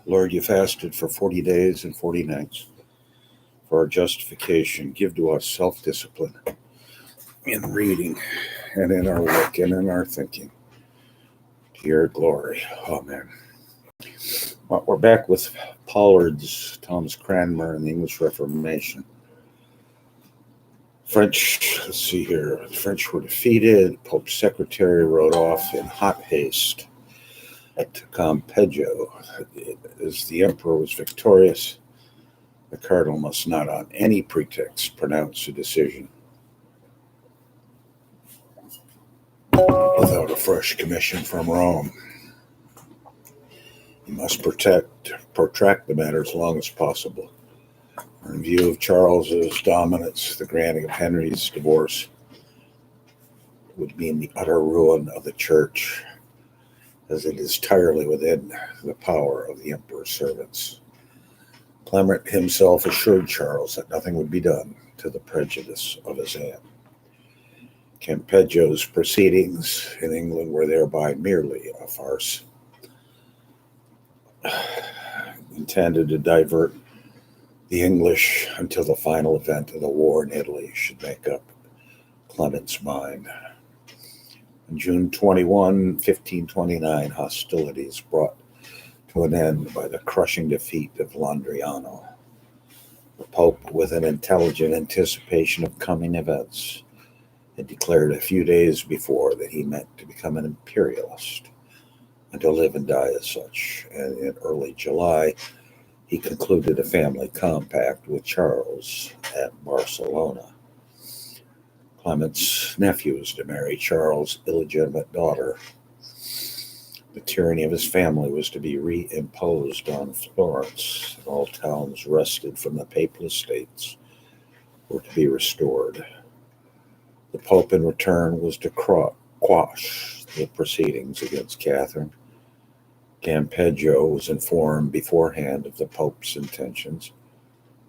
Lord, you fasted for 40 days and 40 nights. For our justification, give to us self-discipline in reading and in our work and in our thinking. To your glory. Amen. Well, we're back with Pollard's Thomas Cranmer and the English Reformation. French, let's see here. The French were defeated. Pope's secretary rode off in hot haste to Campeggio. As the emperor was victorious, the cardinal must not on any pretext pronounce a decision without a fresh commission from Rome. He must protract the matter as long as possible. In view of Charles's dominance, the granting of Henry's divorce would mean the utter ruin of the church, as it is entirely within the power of the emperor's servants. Clement himself assured Charles that nothing would be done to the prejudice of his aunt. Campeggio's proceedings in England were thereby merely a farce, intended to divert the English until the final event of the war in Italy should make up Clement's mind. On June 21, 1529, hostilities brought to an end by the crushing defeat of Landriano. The Pope, with an intelligent anticipation of coming events, had declared a few days before that he meant to become an Imperialist and to live and die as such. And in early July, he concluded a family compact with Charles at Barcelona. Clement's nephew was to marry Charles' illegitimate daughter. The tyranny of his family was to be reimposed on Florence, and all towns wrested from the papal estates were to be restored. The Pope, in return, was to quash the proceedings against Catherine. Campeggio was informed beforehand of the Pope's intentions.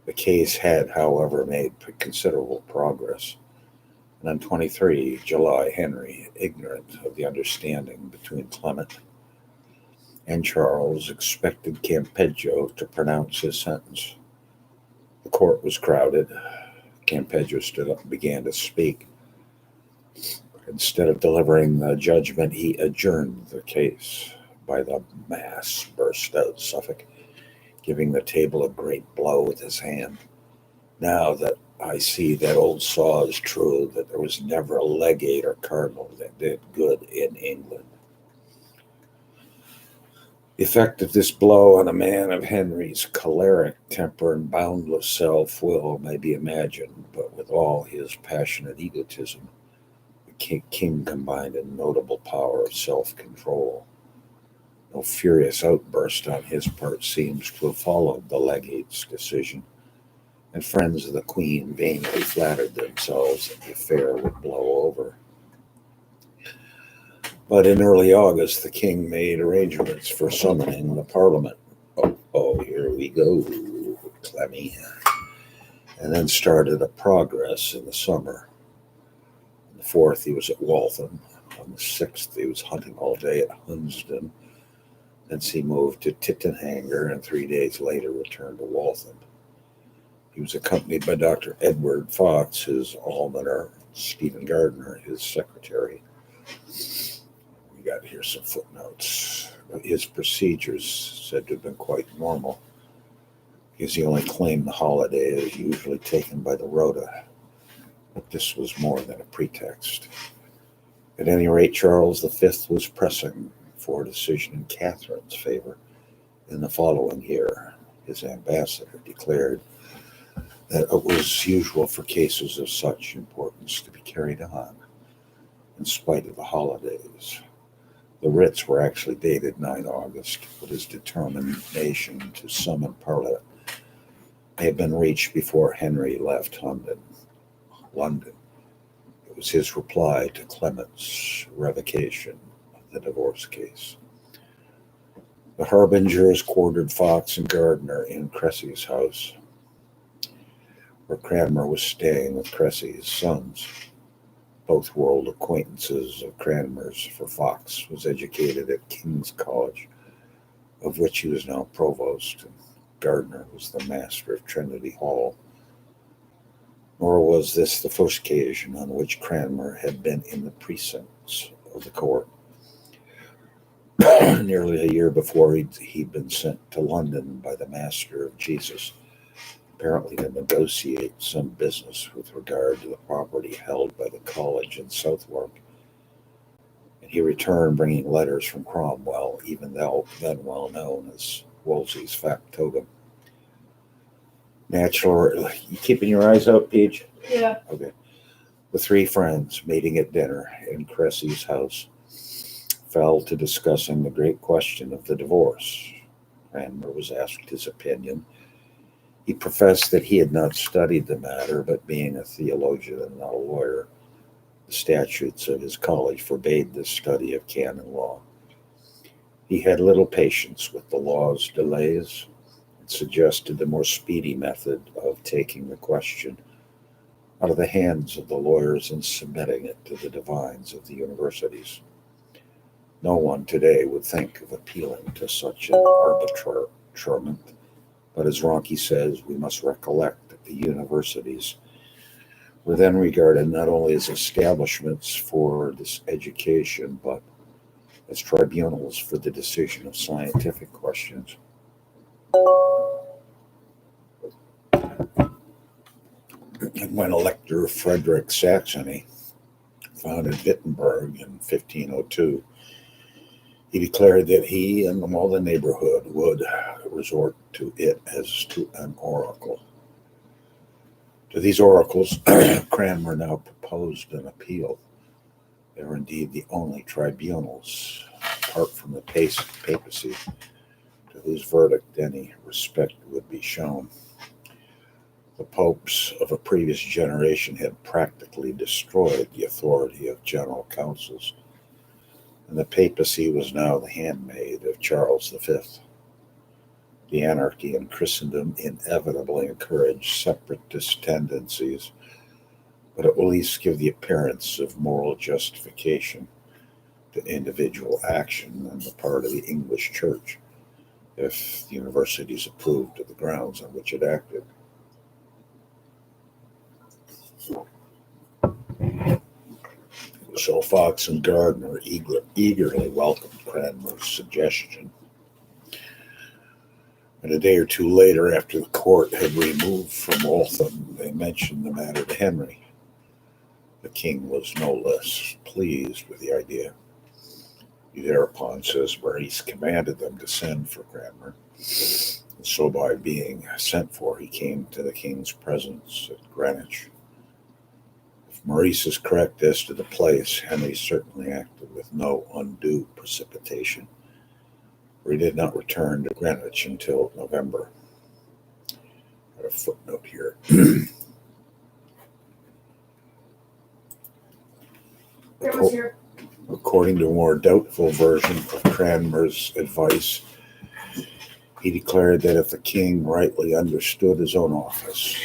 The case had, however, made considerable progress. And on 23 July, Henry, ignorant of the understanding between Clement and Charles, expected Campeggio to pronounce his sentence. The court was crowded. Campeggio stood up and began to speak. Instead of delivering the judgment, he adjourned the case. By the mass, burst out Suffolk, giving the table a great blow with his hand. Now that I see that old saw is true, that there was never a legate or cardinal that did good in England. The effect of this blow on a man of Henry's choleric temper and boundless self-will may be imagined, but with all his passionate egotism, the king combined a notable power of self-control. No furious outburst on his part seems to have followed the legate's decision, and friends of the Queen vainly flattered themselves that the affair would blow over. But in early August, the king made arrangements for summoning the Parliament. Oh, here we go, Clemmy. And then started a progress in the summer. On the 4th, he was at Waltham. On the 6th, he was hunting all day at Hunsdon. Thence he moved to Tittenhanger, and 3 days later returned to Waltham. He was accompanied by Dr. Edward Fox, his almoner, Stephen Gardiner, his secretary. We got here some footnotes. His procedures said to have been quite normal, because he only claimed the holiday as usually taken by the rota. But this was more than a pretext. At any rate, Charles V was pressing for a decision in Catherine's favor. In the following year, his ambassador declared that it was usual for cases of such importance to be carried on, in spite of the holidays. The writs were actually dated 9 August, but his determination to summon Parliament may have been reached before Henry left London. It was his reply to Clement's revocation of the divorce case. The harbingers quartered Fox and Gardiner in Cressy's house, where Cranmer was staying with Cressy's sons. Both were old acquaintances of Cranmer's, for Fox was educated at King's College, of which he was now provost, and Gardiner was the master of Trinity Hall. Nor was this the first occasion on which Cranmer had been in the precincts of the court. Nearly a year before, he'd been sent to London by the Master of Jesus, apparently to negotiate some business with regard to the property held by the college in Southwark. And he returned bringing letters from Cromwell, even though then well known as Wolsey's factotum. Naturally, you keeping your eyes out, Peach? Yeah. Okay. The three friends, meeting at dinner in Cressy's house, fell to discussing the great question of the divorce. Cranmer was asked his opinion. He professed that he had not studied the matter, but being a theologian and not a lawyer, the statutes of his college forbade the study of canon law. He had little patience with the law's delays and suggested the more speedy method of taking the question out of the hands of the lawyers and submitting it to the divines of the universities. No one today would think of appealing to such an arbitrament, but as Ronke says, we must recollect that the universities were then regarded not only as establishments for this education, but as tribunals for the decision of scientific questions. And when Elector Frederick Saxony founded Wittenberg in 1502, he declared that he and all the neighborhood would resort to it as to an oracle. To these oracles, Cranmer now proposed an appeal. They were indeed the only tribunals, apart from the papacy, to whose verdict any respect would be shown. The popes of a previous generation had practically destroyed the authority of general councils, and the papacy was now the handmaid of Charles V. The anarchy in Christendom inevitably encouraged separatist tendencies, but it will at least give the appearance of moral justification to individual action on the part of the English Church, if the universities approved of the grounds on which it acted. So Fox and Gardiner eagerly welcomed Cranmer's suggestion. And a day or two later, after the court had removed from Waltham, they mentioned the matter to Henry. The king was no less pleased with the idea. He thereupon, says Maurice, commanded them to send for Cranmer. And so by being sent for, he came to the king's presence at Greenwich. If Maurice is correct as to the place, Henry certainly acted with no undue precipitation, for he did not return to Greenwich until November. I have a footnote here. According to a more doubtful version of Cranmer's advice, he declared that if the king rightly understood his own office,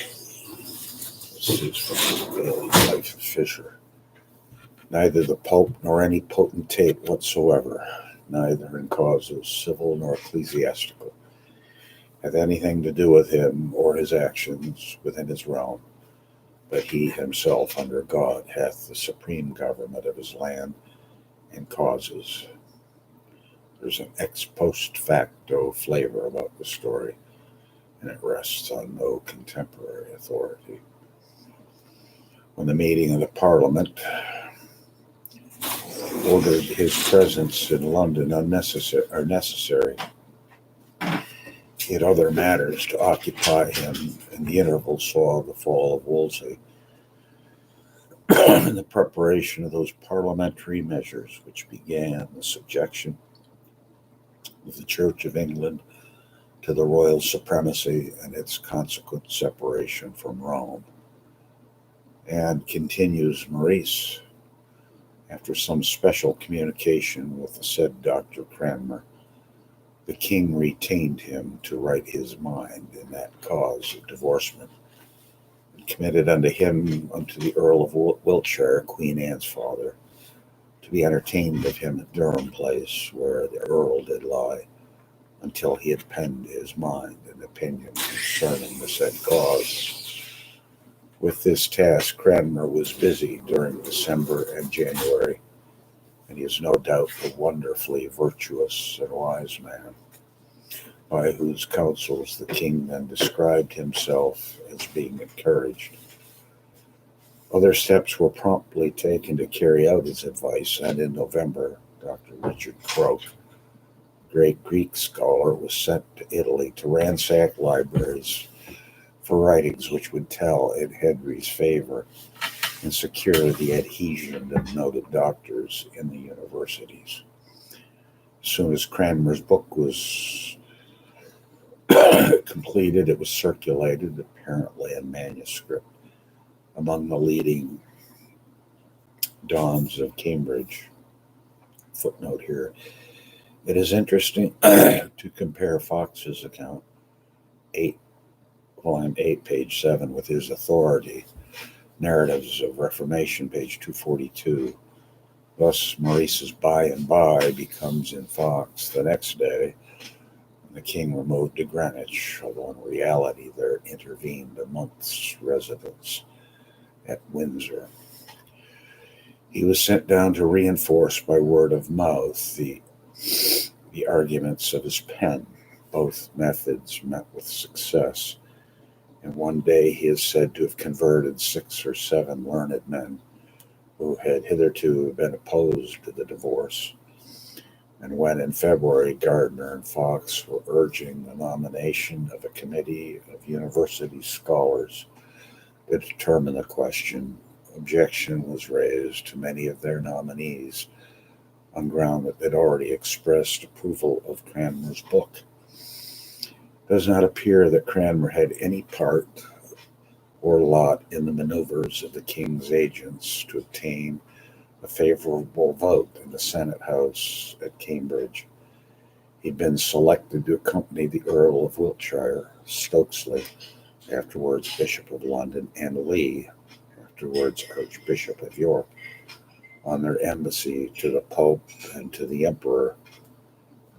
this is from his daily life of Fisher, neither the Pope nor any potentate whatsoever, neither in causes civil nor ecclesiastical, have anything to do with him or his actions within his realm, but he himself under God hath the supreme government of his land and causes. There's an ex post facto flavor about the story, and it rests on no contemporary authority. When the meeting of the Parliament ordered his presence in London necessary, he had other matters to occupy him, and the interval saw the fall of Wolsey and the preparation of those parliamentary measures which began the subjection of the Church of England to the royal supremacy and its consequent separation from Rome. And continues Maurice, after some special communication with the said Dr. Cranmer, the king retained him to write his mind in that cause of divorcement, and committed unto the Earl of Wiltshire, Queen Anne's father, to be entertained of him at Durham Place, where the Earl did lie, until he had penned his mind and opinion concerning the said cause. With this task, Cranmer was busy during December and January, and he is no doubt a wonderfully virtuous and wise man, by whose counsels the king then described himself as being encouraged. Other steps were promptly taken to carry out his advice, and in November, Dr. Richard Croke, great Greek scholar, was sent to Italy to ransack libraries for writings which would tell in Henry's favor and secure the adhesion of noted doctors in the universities. As soon as Cranmer's book was completed, it was circulated, apparently in manuscript, among the leading dons of Cambridge. Footnote here. It is interesting to compare Fox's account, volume 8, page 7, with his authority, Narratives of Reformation, page 242. Thus, Maurice's by and by becomes in Fox the next day, when the king removed to Greenwich, although in reality there intervened a month's residence at Windsor. He was sent down to reinforce by word of mouth the arguments of his pen. Both methods met with success, and one day he is said to have converted 6 or 7 learned men who had hitherto been opposed to the divorce. And when in February Gardiner and Fox were urging the nomination of a committee of university scholars to determine the question, objection was raised to many of their nominees on ground that they'd already expressed approval of Cranmer's book. It does not appear that Cranmer had any part or lot in the maneuvers of the king's agents to obtain a favorable vote in the Senate House at Cambridge. He'd been selected to accompany the Earl of Wiltshire, Stokesley, afterwards Bishop of London, and Lee, afterwards Archbishop of York, on their embassy to the Pope and to the Emperor,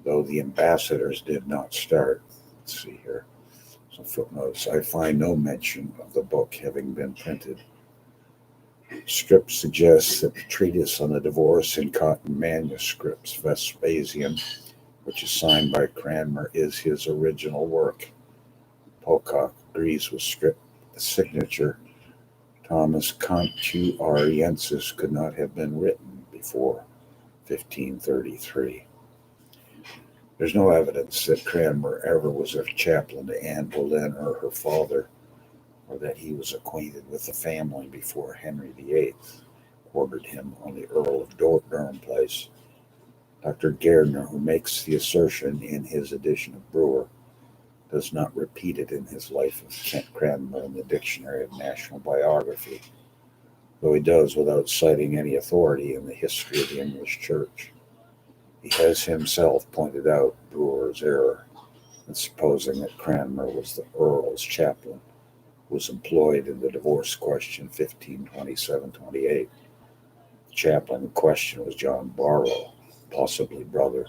though the ambassadors did not start. Let's see here. Some footnotes. I find no mention of the book having been printed. Script suggests that the treatise on the divorce in cotton manuscripts, Vespasian, which is signed by Cranmer, is his original work. Pocock agrees with Script's signature. Thomas Contuariensis could not have been written before 1533. There's no evidence that Cranmer ever was a chaplain to Anne Boleyn or her father, or that he was acquainted with the family before Henry VIII quartered him on the Earl of Durham Place. Dr. Gardiner, who makes the assertion in his edition of Brewer, does not repeat it in his Life of Kent Cranmer in the Dictionary of National Biography, though he does without citing any authority in the history of the English Church. He has himself pointed out Brewer's error in supposing that Cranmer was the Earl's chaplain, who was employed in the divorce question 1527-28. The chaplain in question was John Barrow, possibly brother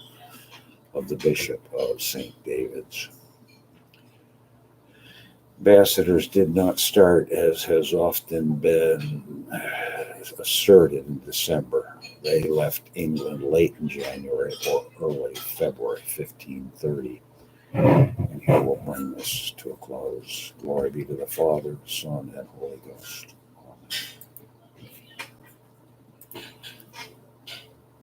of the Bishop of St. David's. Ambassadors did not start, as has often been asserted, in December. They left England late in January or early February 1530. And here we'll bring this to a close. Glory be to the Father, Son, and Holy Ghost.